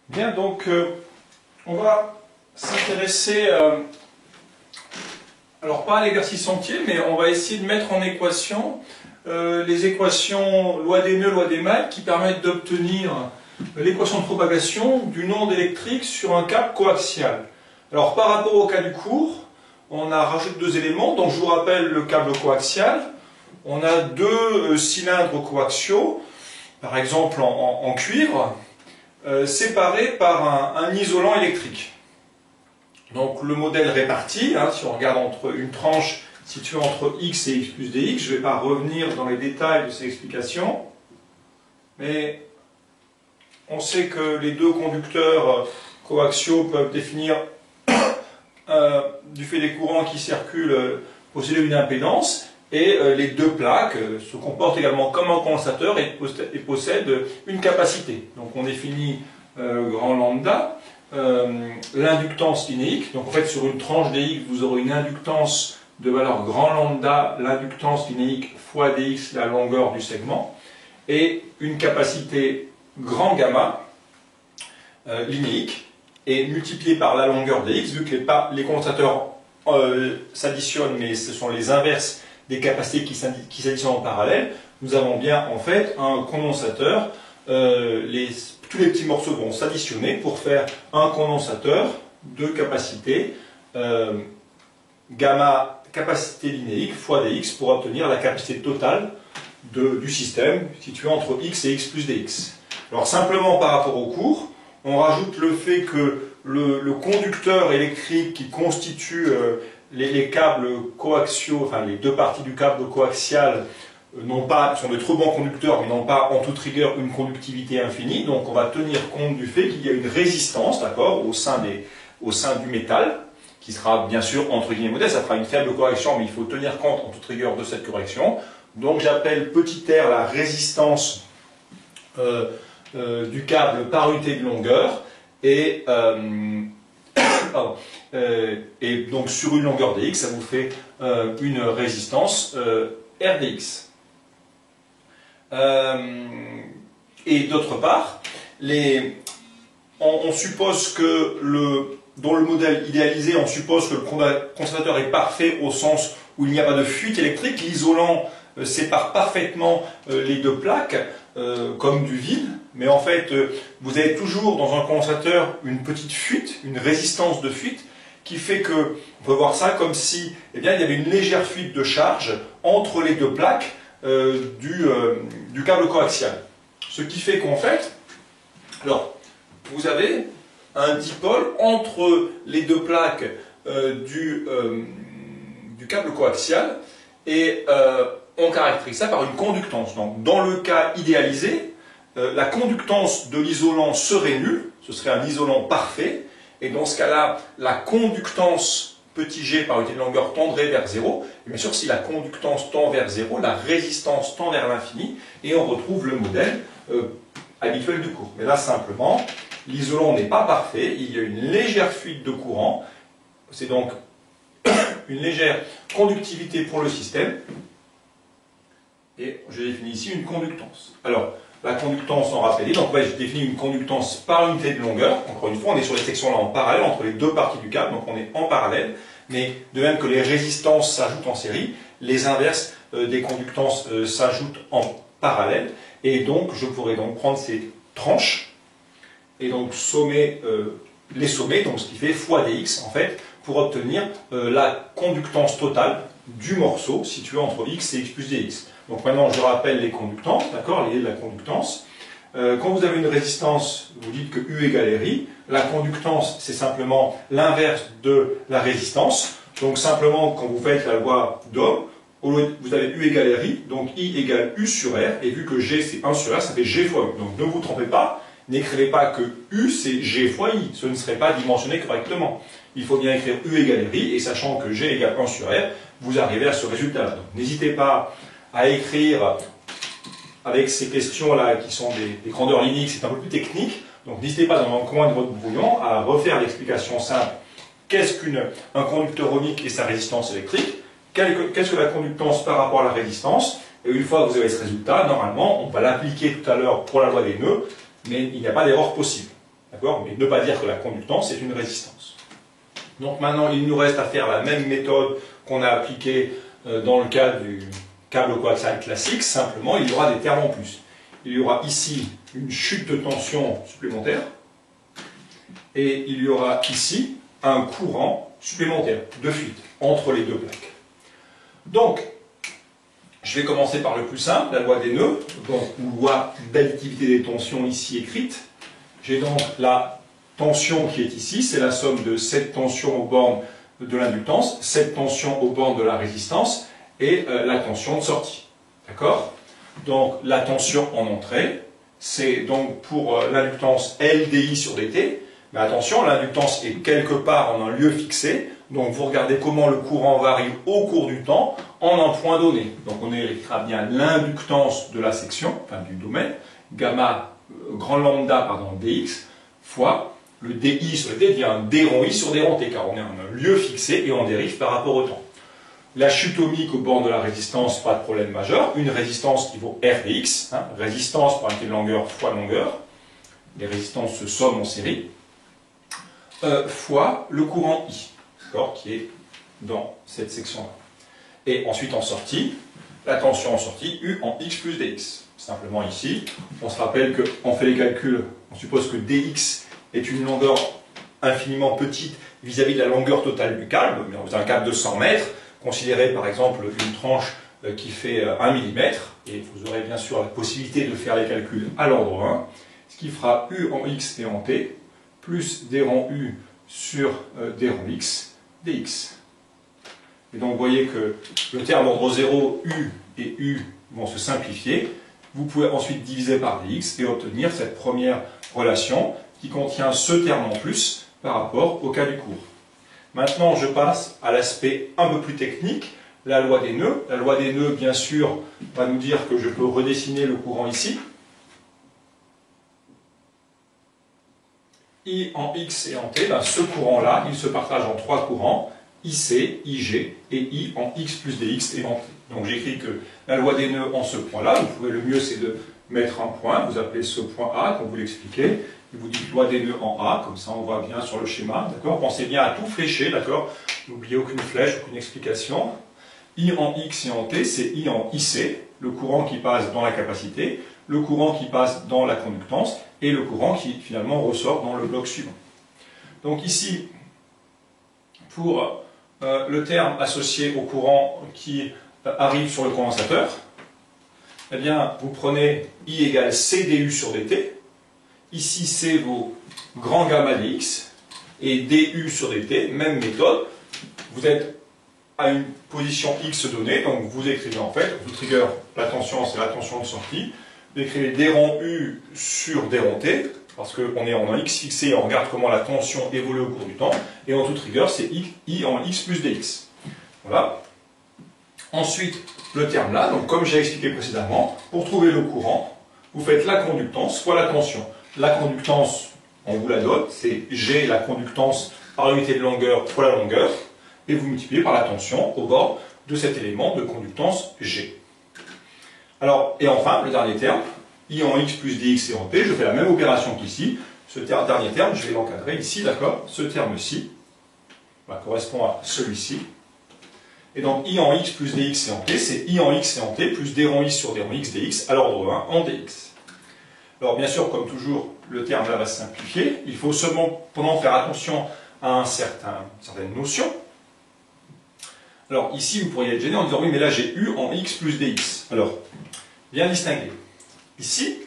Bien, donc on va s'intéresser, alors pas à l'exercice entier, mais on va essayer de mettre en équation les équations loi des nœuds, loi des mailles, qui permettent d'obtenir l'équation de propagation d'une onde électrique sur un câble coaxial. Alors par rapport au cas du cours, on a rajouté deux éléments, donc je vous rappelle le câble coaxial. On a deux cylindres coaxiaux, par exemple en cuivre, séparés par un isolant électrique. Donc le modèle réparti, si on regarde entre une tranche située entre x et x plus dx, je ne vais pas revenir dans les détails de ces explications, mais on sait que les deux conducteurs coaxiaux peuvent définir, du fait des courants qui circulent, posséder une impédance, et les deux plaques se comportent également comme un condensateur et possèdent une capacité. Donc on définit grand lambda, l'inductance linéique. Donc en fait sur une tranche dx vous aurez une inductance de valeur grand lambda, l'inductance linéique fois dx, la longueur du segment, et une capacité grand gamma linéique, et multiplié par la longueur dx, vu que les condensateurs s'additionnent, mais ce sont les inverses des capacités qui s'additionnent en parallèle, nous avons bien en fait un condensateur. Tous les petits morceaux vont s'additionner pour faire un condensateur de capacité gamma capacité linéique fois dx pour obtenir la capacité totale du système situé entre x et x plus dx. Alors simplement par rapport au cours, on rajoute le fait que le conducteur électrique qui constitue les câbles coaxiaux, enfin les deux parties du câble coaxial, sont de très bons conducteurs, mais n'ont pas en toute rigueur une conductivité infinie. Donc on va tenir compte du fait qu'il y a une résistance, d'accord, au sein du métal, qui sera bien sûr entre guillemets modeste, ça fera une faible correction, mais il faut tenir compte en toute rigueur de cette correction. Donc j'appelle petit r la résistance du câble par unité de longueur, et donc sur une longueur dx, ça vous fait une résistance RDX. Et d'autre part, on suppose que dans le modèle idéalisé, on suppose que le condensateur est parfait au sens où il n'y a pas de fuite électrique. L'isolant sépare parfaitement les deux plaques comme du vide, mais en fait vous avez toujours dans un condensateur une petite fuite, une résistance de fuite, qui fait que, on peut voir ça comme si il y avait une légère fuite de charge entre les deux plaques du câble coaxial. Ce qui fait qu'en fait, alors, vous avez un dipôle entre les deux plaques du câble coaxial, et on caractérise ça par une conductance. Donc, dans le cas idéalisé, la conductance de l'isolant serait nulle, ce serait un isolant parfait, et dans ce cas-là, la conductance petit g par unité de longueur tendrait vers 0. Et bien sûr, si la conductance tend vers 0, la résistance tend vers l'infini, et on retrouve le modèle habituel du cours. Mais là, simplement, l'isolant n'est pas parfait, il y a une légère fuite de courant, c'est donc une légère conductivité pour le système, et je définis ici une conductance. Alors, la conductance en rappelé, donc je définis une conductance par unité de longueur. Encore une fois, on est sur les sections là en parallèle entre les deux parties du câble, donc on est en parallèle, mais de même que les résistances s'ajoutent en série, les inverses des conductances s'ajoutent en parallèle, et donc je pourrais donc prendre ces tranches et donc les sommer, donc ce qui fait fois dx en fait, pour obtenir la conductance totale du morceau situé entre x et x plus dx. Donc maintenant je rappelle les conductances, d'accord, liées de la conductance. Quand vous avez une résistance, vous dites que U égale RI. La conductance, c'est simplement l'inverse de la résistance. Donc simplement, quand vous faites la loi d'Ohm, vous avez U égale RI, donc I égale U sur R, et vu que G c'est 1 sur R, ça fait G fois U. Donc ne vous trompez pas, n'écrivez pas que U c'est G fois I, ce ne serait pas dimensionné correctement. Il faut bien écrire U égale RI, et sachant que G égale 1 sur R, vous arrivez à ce résultat-là. Donc n'hésitez pas à écrire avec ces questions-là qui sont des grandeurs linéiques, c'est un peu plus technique, donc n'hésitez pas dans un coin de votre brouillon à refaire l'explication simple. Qu'est-ce qu'un conducteur ohmique et sa résistance électrique? Qu'est-ce que la conductance par rapport à la résistance? Et une fois que vous avez ce résultat, normalement, on va l'appliquer tout à l'heure pour la loi des nœuds, mais il n'y a pas d'erreur possible. d'accord, mais ne pas dire que la conductance est une résistance. Donc maintenant, il nous reste à faire la même méthode qu'on a appliquée dans le cas du câble coaxial classique, simplement il y aura des termes en plus. Il y aura ici une chute de tension supplémentaire, et il y aura ici un courant supplémentaire de fuite entre les deux plaques. Donc, je vais commencer par le plus simple, la loi des nœuds, donc loi d'additivité des tensions ici écrite. J'ai donc la tension qui est ici, c'est la somme de cette tension aux bornes de l'inductance, cette tension aux bornes de la résistance et la tension de sortie. D'accord? Donc la tension en entrée, c'est donc pour l'inductance LDI sur dt, mais attention, l'inductance est quelque part en un lieu fixé, donc vous regardez comment le courant varie au cours du temps en un point donné. Donc on écrira bien l'inductance de la section, enfin du domaine, gamma, grand lambda, pardon, dx, fois le di sur dt devient un d rond i sur d rond t, car on est en un lieu fixé et on dérive par rapport au temps. La chute ohmique au bord de la résistance, pas de problème majeur. Une résistance qui vaut R dx, hein, résistance par unité de longueur fois longueur. Les résistances se somment en série. Fois le courant I, qui est dans cette section-là. Et ensuite en sortie, la tension en sortie, U en x plus dx. Simplement ici, on se rappelle qu'on fait les calculs, on suppose que dx est une longueur infiniment petite vis-à-vis de la longueur totale du câble. Dans un câble de 100 mètres, considérez par exemple une tranche qui fait 1 mm, et vous aurez bien sûr la possibilité de faire les calculs à l'ordre 1, ce qui fera U en x et en t, plus d rond u sur d rond x, dx. Et donc vous voyez que le terme ordre 0, u et u vont se simplifier. Vous pouvez ensuite diviser par dx et obtenir cette première relation qui contient ce terme en plus par rapport au cas du cours. Maintenant, je passe à l'aspect un peu plus technique, la loi des nœuds. La loi des nœuds, bien sûr, va nous dire que je peux redessiner le courant ici. I en X et en T, ben ce courant-là, il se partage en trois courants, IC, IG et I en X plus DX et en T. Donc j'écris que la loi des nœuds en ce point-là, vous pouvez, le mieux c'est de mettre un point, vous appelez ce point A, comme vous l'expliquez, et vous dites loi des nœuds en A, comme ça on voit bien sur le schéma, d'accord? Pensez bien à tout flécher, d'accord? N'oubliez aucune flèche, aucune explication. I en X et en T, c'est I en IC, le courant qui passe dans la capacité, le courant qui passe dans la conductance, et le courant qui finalement ressort dans le bloc suivant. Donc ici, pour le terme associé au courant qui arrive sur le condensateur, eh bien, vous prenez I égale CdU sur dt. Ici, c'est vos grands gamma dx. Et du sur dt, même méthode. Vous êtes à une position x donnée, donc vous écrivez en fait, vous trigger la tension, c'est la tension de sortie. Vous écrivez d rond u sur d rond t, parce qu'on est en un x fixé et on regarde comment la tension évolue au cours du temps. Et en tout trigger, c'est I en x plus dx. Voilà. Ensuite, le terme là, donc comme j'ai expliqué précédemment, pour trouver le courant, vous faites la conductance fois la tension. La conductance, on vous la donne, c'est G, la conductance par unité de longueur fois la longueur, et vous multipliez par la tension au bord de cet élément de conductance G. Alors, et enfin, le dernier terme, I en X plus dx et en T, je fais la même opération qu'ici. Ce dernier terme, je vais l'encadrer ici, d'accord? Ce terme-ci correspond à celui-ci. Et donc, I en X plus dx et en T, c'est I en X et en T plus d rond I sur d rond X dx à l'ordre 1 en dx. Alors, bien sûr, comme toujours, le terme là va se simplifier. Il faut seulement faire attention à une certaine notion. Alors, ici, vous pourriez être gêné en disant, oui, mais là, j'ai U en X plus dx. Alors, bien distinguer. Ici,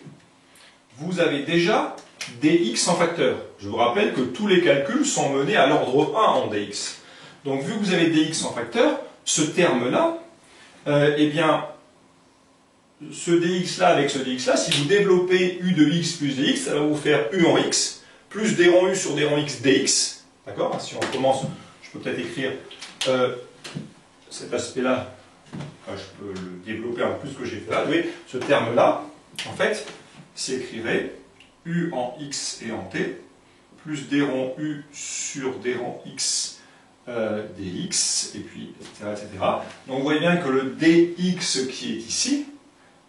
vous avez déjà dx en facteur. Je vous rappelle que tous les calculs sont menés à l'ordre 1 en dx. Donc, vu que vous avez dx en facteur, ce terme-là, eh bien, ce dx-là avec ce dx-là, si vous développez u de x plus dx, ça va vous faire u en x, plus d rond u sur d rond x dx. D'accord? Si on commence, je peux peut-être écrire cet aspect-là, je peux le développer un peu plus que j'ai fait là. Vous voyez, ce terme-là, en fait, s'écrirait u en x et en t, plus d rond u sur d rond x dx, et puis, etc., etc. Donc vous voyez bien que le dx qui est ici,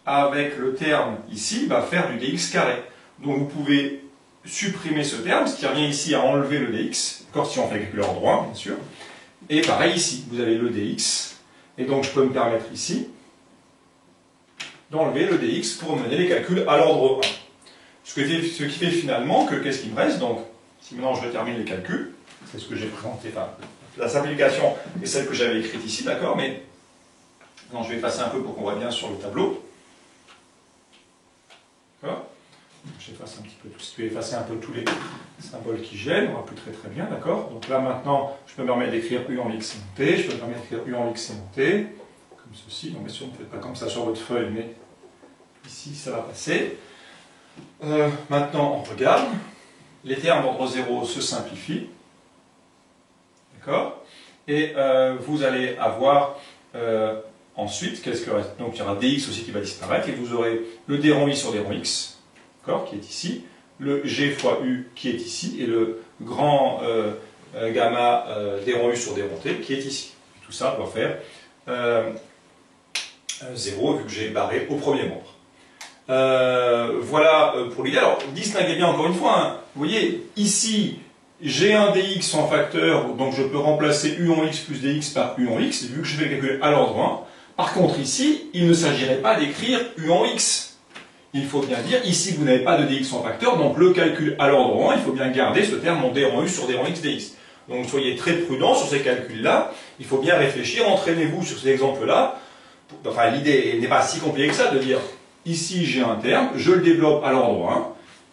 avec le terme ici, va faire du dx carré. Donc vous pouvez supprimer ce terme, ce qui revient ici à enlever le dx, si on fait le calcul ordre 1, bien sûr. Et pareil ici, vous avez le dx, et donc je peux me permettre ici d'enlever le dx pour mener les calculs à l'ordre 1. Ce qui fait finalement que, qu'est-ce qui me reste? Donc, si maintenant je termine les calculs, c'est ce que j'ai présenté, enfin, la simplification est celle que j'avais écrite ici, d'accord, mais non, je vais effacer un peu pour qu'on voit bien sur le tableau. D'accord? J'efface un petit peu tout, je vais effacer un peu tous les symboles qui gênent, on voit plus très bien, d'accord? Donc là maintenant, je peux me permettre d'écrire U en X et en T, je peux me permettre d'écrire U en X et en T, comme ceci, donc bien sûr ne faites pas comme ça sur votre feuille, mais ici ça va passer. Maintenant on regarde, les termes d'ordre 0 se simplifient, d'accord? Et vous allez avoir ensuite, qu'est-ce que reste? Donc il y aura dx aussi qui va disparaître, et vous aurez le d rond i sur d rond x, qui est ici, le g fois u qui est ici, et le grand gamma d rond u sur d rond t qui est ici. Et tout ça doit faire 0 vu que j'ai barré au premier membre. Voilà pour l'idée. Alors distinguez bien encore une fois, hein. Vous voyez, ici j'ai un dx en facteur, donc je peux remplacer u en x plus dx par u en x, vu que je vais le calculer à l'ordre 1. Par contre ici, il ne s'agirait pas d'écrire u en x. Il faut bien dire, ici vous n'avez pas de dx en facteur, donc le calcul à l'ordre 1, il faut bien garder ce terme en d rond u sur d rond x dx. Donc soyez très prudents sur ces calculs-là, il faut bien réfléchir, entraînez-vous sur ces exemples-là. Enfin, l'idée n'est pas si compliquée que ça de dire, ici j'ai un terme, je le développe à l'ordre 1,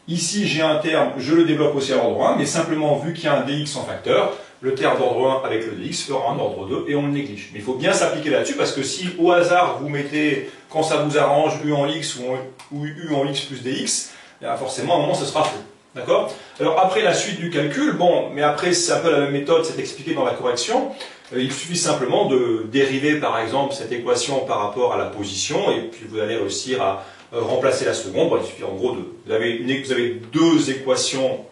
ici j'ai un terme, je le développe aussi à l'ordre 1, mais simplement vu qu'il y a un dx en facteur, le terme d'ordre 1 avec le dx fera un ordre 2 et on le néglige. Mais il faut bien s'appliquer là-dessus parce que si au hasard vous mettez, quand ça vous arrange, u en x ou u en x plus dx, forcément à un moment ce sera faux. D'accord? Alors après la suite du calcul, bon, mais après c'est un peu la même méthode, c'est expliqué dans la correction. Il suffit simplement de dériver par exemple cette équation par rapport à la position et puis vous allez réussir à remplacer la seconde. Bon, il suffit en gros vous avez deux équations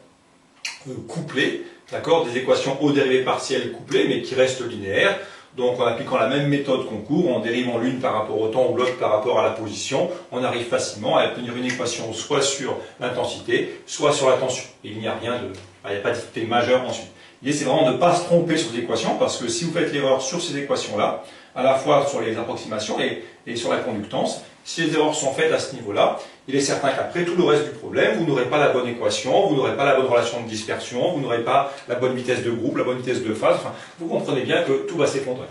couplées. D'accord, des équations aux dérivées partielles couplées, mais qui restent linéaires. Donc en appliquant la même méthode qu'on court, en dérivant l'une par rapport au temps ou l'autre par rapport à la position, on arrive facilement à obtenir une équation soit sur l'intensité, soit sur la tension. Et il n'y a il n'y a pas de difficulté majeure ensuite. L'idée c'est vraiment de ne pas se tromper sur ces équations, parce que si vous faites l'erreur sur ces équations-là, à la fois sur les approximations et sur la conductance, si les erreurs sont faites à ce niveau-là, il est certain qu'après tout le reste du problème, vous n'aurez pas la bonne équation, vous n'aurez pas la bonne relation de dispersion, vous n'aurez pas la bonne vitesse de groupe, la bonne vitesse de phase, enfin, vous comprenez bien que tout va s'effondrer.